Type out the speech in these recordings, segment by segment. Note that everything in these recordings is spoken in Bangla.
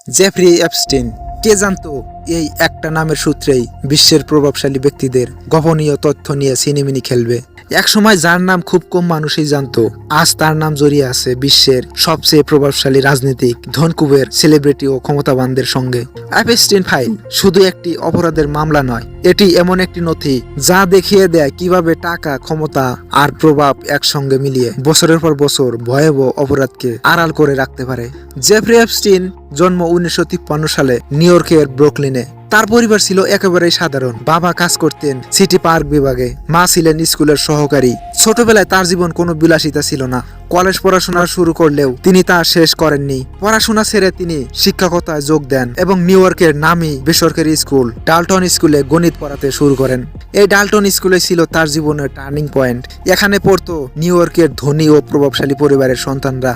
Jeffrey Epstein. কে জানতো এই একটা নামের সূত্রেই বিশ্বের প্রভাবশালী ব্যক্তিদের গোপনীয় তথ্য নিয়ে সিনেমিনি খেলবে। একসময় যার নাম খুব কম মানুষই জানতো, আজ তার নাম জড়িয়ে আছে বিশ্বের সবচেয়ে প্রভাবশালী রাজনীতিক, ধনকুবের, সেলিব্রিটি ও ক্ষমতাবানদের সঙ্গে। এপস্টিন ফাইল শুধু একটি অপরাধের মামলা নয়, এটি এমন একটি নথি যা দেখিয়ে দেয় কিভাবে টাকা, ক্ষমতা আর প্রভাব একসঙ্গে মিলিয়ে বছরের পর বছর ভয়াবহ অপরাধকে আড়াল করে রাখতে পারে। জেফরি এপস্টিন জন্ম 1953 সালে নিউ ইয়র্কের ব্রুকলিনে। তার পরিবার ছিল একেবারেই সাধারণ। বাবা কাজ করতেন সিটি পার্ক বিভাগে, মা ছিলেন স্কুলের সহকারী। ছোটবেলায় তার জীবন কোনো বিলাসিতা ছিল না। কলেজ পড়াশোনা শুরু করলেও তিনি তা শেষ করেননি। পড়াশোনা ছেড়ে তিনি শিক্ষকতায় যোগ দেন এবং নিউ ইয়র্কের নামী বেসরকারি স্কুল ডাল্টন স্কুলে গণিত পড়াতে শুরু করেন। এই ডাল্টন স্কুলে ছিল তার জীবনের টার্নিং পয়েন্ট। এখানে পড়তো নিউ ইয়র্কের ধনী ও প্রভাবশালী পরিবারের সন্তানরা।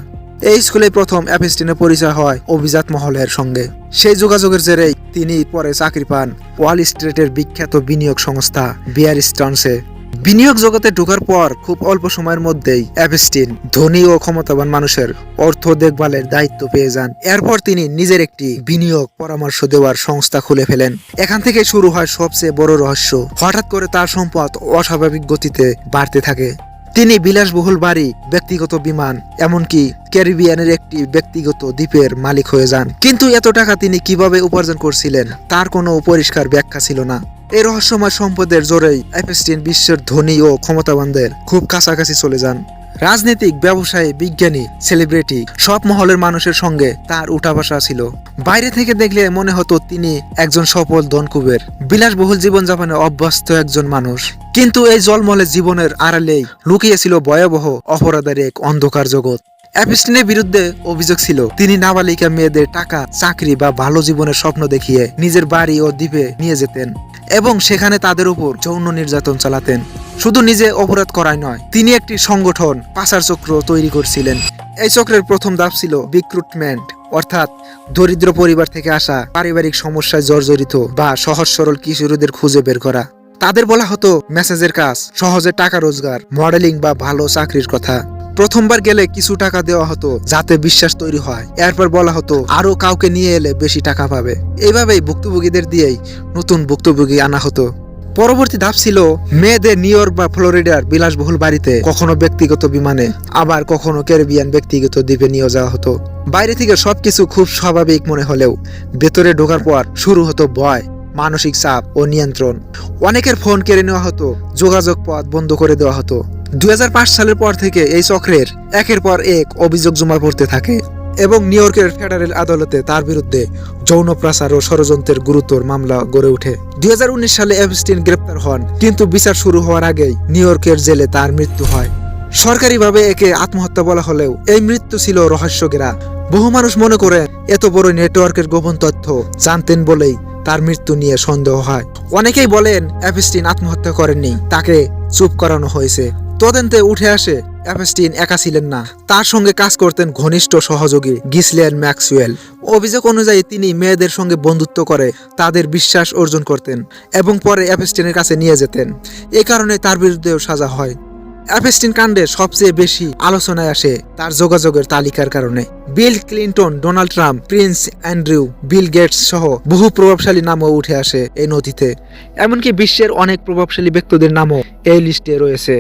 এই স্কুলে প্রথম এপস্টিনের পরিচয় হয় অভিজাত মহলের সঙ্গে। সেই যোগাযোগের জেরেই তিনি পরে চাকরি পান ওয়াল স্ট্রিটের বিখ্যাত বিনিয়োগ সংস্থা বিয়ার স্ট্রান্সে। বিনিয়োগ জগতে ঢোকার পর খুব অল্প সময়ের মধ্যেই এপস্টিন ধনী ও ক্ষমতাবান মানুষের অর্থ দেখভালের দায়িত্ব পেয়ে যান। এরপর তিনি নিজের একটি বিনিয়োগ পরামর্শ দেওয়ার সংস্থা খুলে ফেলেন। এখান থেকে শুরু হয় সবচেয়ে বড় রহস্য। হঠাৎ করে তার সম্পদ অস্বাভাবিক গতিতে বাড়তে থাকে। তিনি বিলাসবহুল বাড়ি, ব্যক্তিগত বিমান, এমনকি ক্যারিবিয়ানের একটি ব্যক্তিগত দ্বীপের মালিক হয়ে যান। কিন্তু এত টাকা তিনি কিভাবে উপার্জন করছিলেন তার কোনো পরিষ্কার ব্যাখ্যা ছিল না। এই রহস্যময় সম্পদের জোরেই এপস্টিন বিশ্বের ধনী ও ক্ষমতাবানদের খুব কাছাকাছি চলে যান। রাজনীতিক, ব্যবসায়ী, বিজ্ঞানী, সেলিব্রিটি সব মহলের মানুষের সঙ্গে তার উঠা বসা ছিল। বাইরে থেকে দেখলে মনে হতো তিনি একজন সফল ধনকুবের, বিলাসবহুল জীবনযাপনে অভ্যস্ত একজন মানুষ। কিন্তু এই জলমলে জীবনের আড়ালেই লুকিয়েছিল ভয়াবহ অপরাধের এক অন্ধকার জগৎ। এপস্টিনের বিরুদ্ধে অভিযোগ ছিল তিনি নাবালিকা মেয়েদের টাকা, চাকরি বা ভালো জীবনের স্বপ্ন দেখিয়ে নিজের বাড়ি ও দ্বীপে নিয়ে যেতেন এবং সেখানে তাদের উপর যৌন নির্যাতন চালাতেন। শুধু নিজে অপরাধ করাই নয়, তিনি একটি সংগঠন, পাচার চক্র তৈরি করছিলেন। এই চক্রের প্রথম ধাপ ছিল রিক্রুটমেন্ট, অর্থাৎ দরিদ্র পরিবার থেকে আসা, পারিবারিক সমস্যায় জর্জরিত বা সহজ সরল কিশোরীদের খুঁজে বের করা। তাদের বলা হতো মেসেজের কাজ, সহজে টাকা রোজগার, মডেলিং বা ভালো চাকরির কথা। প্রথমবার গেলে কিছু টাকা দেওয়া হতো যাতে বিশ্বাস তৈরি হয়। এরপর বলা হতো আরো কাউকে নিয়ে এলে বেশি টাকা পাবে। এইভাবেই ভুক্তভোগীদের দিয়েই নতুন ভুক্তভোগী আনা হতো। পরবর্তী ধাপ ছিল মেয়েদের নিউ ইয়র্ক বা ফ্লোরিডার বিলাসবহুল বাড়িতে, কখনো ব্যক্তিগত বিমানে, আবার কখনো ক্যারিবিয়ান ব্যক্তিগত দ্বীপে নিয়ে যাওয়া হতো। বাইরে থেকে সবকিছু খুব স্বাভাবিক মনে হলেও ভেতরে ঢোকার পর শুরু হতো ভয়, মানসিক চাপ ও নিয়ন্ত্রণ। অনেকের ফোন কেড়ে নেওয়া হতো, যোগাযোগ পথ বন্ধ করে দেওয়া হতো। 2005 সালের পর থেকে এই চক্রের একের পর এক অভিযোগ জমা পড়তে থাকে এবং নিউ ইয়র্কের ফেডারেল আদালতে তার বিরুদ্ধে যৌন পাচার ও ষড়যন্ত্রের গুরুতর মামলা গড়ে ওঠে। 2019 সালে এপস্টিন গ্রেপ্তার হন, কিন্তু বিচার শুরু হওয়ার আগেই নিউ ইয়র্কের জেলে তার মৃত্যু হয়। সরকারিভাবে একে আত্মহত্যা বলা হলেও এই মৃত্যু ছিল রহস্যঘেরা। বহু মানুষ মনে করেন এত বড় নেটওয়ার্কের গোপন তথ্য জানতেন বলেই তার মৃত্যু নিয়ে সন্দেহ হয়। অনেকেই বলেন এপস্টিন আত্মহত্যা করেননি, তাকে চুপ করানো হয়েছে। তদন্তে উঠে আসে এপস্টিন একা ছিলেন না, তার সঙ্গে কাজ করতেন ঘনিষ্ঠ সহযোগী গিসলেন ম্যাক্সওয়েল। অভিযোগ অনুযায়ী তিনি মেয়েদের সঙ্গে বন্ধুত্ব করে তাদের বিশ্বাস অর্জন করতেন এবং পরে এপস্টিনের কাছে নিয়ে যেতেন। এ কারণে তার বিরুদ্ধেও সাজা হয়। এপস্টিন কাণ্ডে সবচেয়ে বেশি আলোচনায় আসে তার যোগাযোগের তালিকার কারণে। Bill Clinton, Donald Trump, Prince Andrew, Bill Gates সহ বহু প্রভাবশালী নামও উঠে আসে এই নথিতে। এমনকি বিশ্বের অনেক প্রভাবশালী ব্যক্তিদের নামও এই লিস্টে রয়েছে।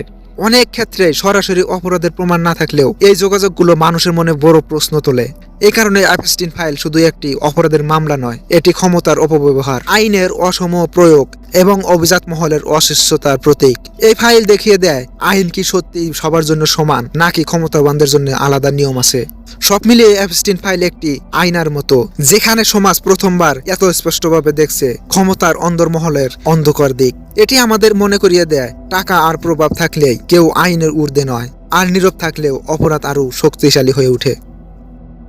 অনেক ক্ষেত্রে সরাসরি অপরাধের প্রমাণ না থাকলেও এই যোগাযোগগুলো মানুষের মনে বড় প্রশ্ন তোলে। এই কারণে এপস্টিন ফাইল শুধু একটি অপরাধের মামলা নয়, এটি ক্ষমতার অপব্যবহার, আইনের অসম প্রয়োগ এবং অভিজাত মহলের অশিষ্টতার প্রতীক। এই ফাইল দেখিয়ে দেয় আইন কি সত্যি সবার জন্য সমান, নাকি ক্ষমতাবানদের জন্য আলাদা নিয়ম আছে। সব মিলিয়ে এপস্টিন ফাইল একটি আয়নার মতো, যেখানে সমাজ প্রথমবার এত স্পষ্টভাবে দেখছে ক্ষমতার অন্দরমহলের অন্ধকার দিক। এটি আমাদের মনে করিয়ে দেয় টাকা আর প্রভাব থাকলেই কেউ আইনের ঊর্ধ্বে নয়, আর নীরব থাকলেও অপরাধ আরো শক্তিশালী হয়ে ওঠে।